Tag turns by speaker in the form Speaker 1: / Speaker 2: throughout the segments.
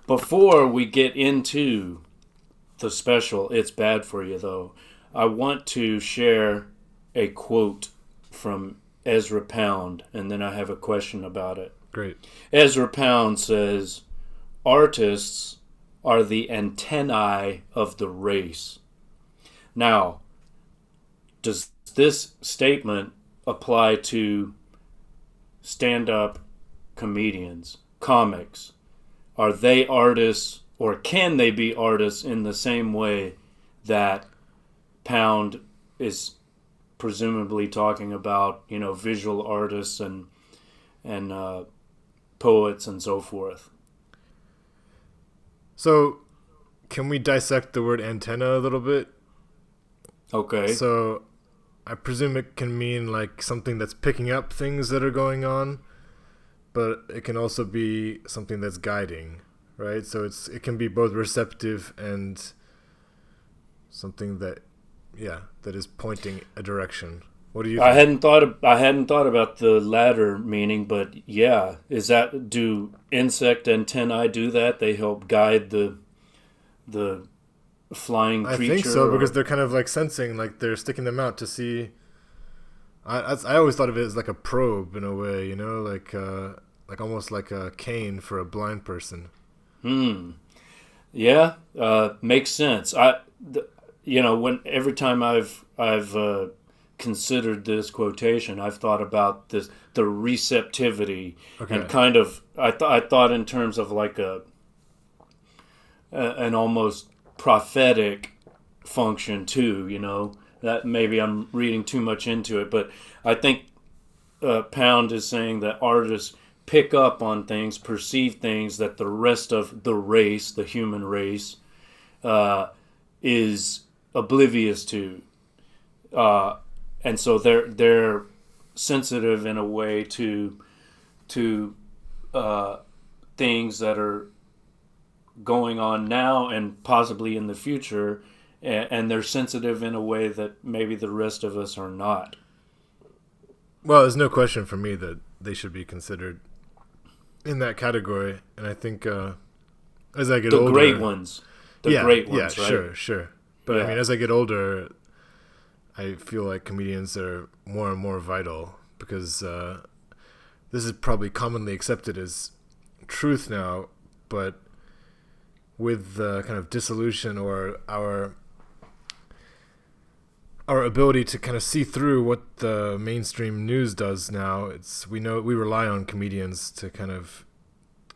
Speaker 1: Before we get into the special, It's Bad For You, though, I want to share a quote from Ezra Pound, and then I have a question about it.
Speaker 2: Great.
Speaker 1: Ezra Pound says, artists are the antennae of the race. Now, does this statement apply to stand-up comedians, comics? Are they artists, or can they be artists in the same way that Pound is presumably talking about, visual artists and poets and so forth?
Speaker 2: So, can we dissect the word antenna a little bit?
Speaker 1: Okay.
Speaker 2: So, I presume it can mean like something that's picking up things that are going on, but it can also be something that's guiding, right? So it can be both receptive and something that is pointing a direction. What do you think?
Speaker 1: I hadn't thought about the latter meaning, but yeah, do insect antennae do that? They help guide the flying creature?
Speaker 2: I think so, because they're kind of like sensing, like they're sticking them out to see. I always thought of it as like a probe in a way, like almost like a cane for a blind person.
Speaker 1: Yeah, makes sense. Every time I've considered this quotation, I've thought about the receptivity, and kind of I thought in terms of like an almost prophetic function too. That maybe I'm reading too much into it, but I think Pound is saying that artists pick up on things, perceive things that the rest of the race, the human race, is oblivious to, and so they're sensitive in a way to things that are going on now and possibly in the future, and they're sensitive in a way that maybe the rest of us are not.
Speaker 2: Well, there's no question for me that they should be considered in that category, and I think as I get older,
Speaker 1: the great ones, right?
Speaker 2: Sure. But I mean, as I get older, I feel like comedians are more and more vital, because this is probably commonly accepted as truth now, but with the kind of dissolution or our ability to kind of see through what the mainstream news does now, we rely on comedians to kind of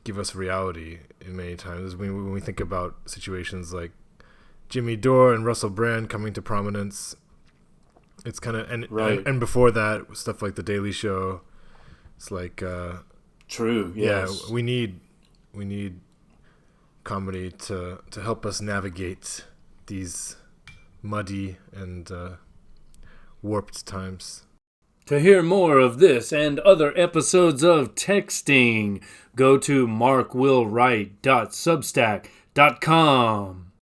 Speaker 2: give us reality in many times. When we think about situations like Jimmy Dore and Russell Brand coming to prominence, it's kind of and before that, stuff like The Daily Show. It's like
Speaker 1: true. Yes.
Speaker 2: Yeah, we need comedy to help us navigate these muddy and warped times.
Speaker 1: To hear more of this and other episodes of Texting, go to markwillwright.substack.com.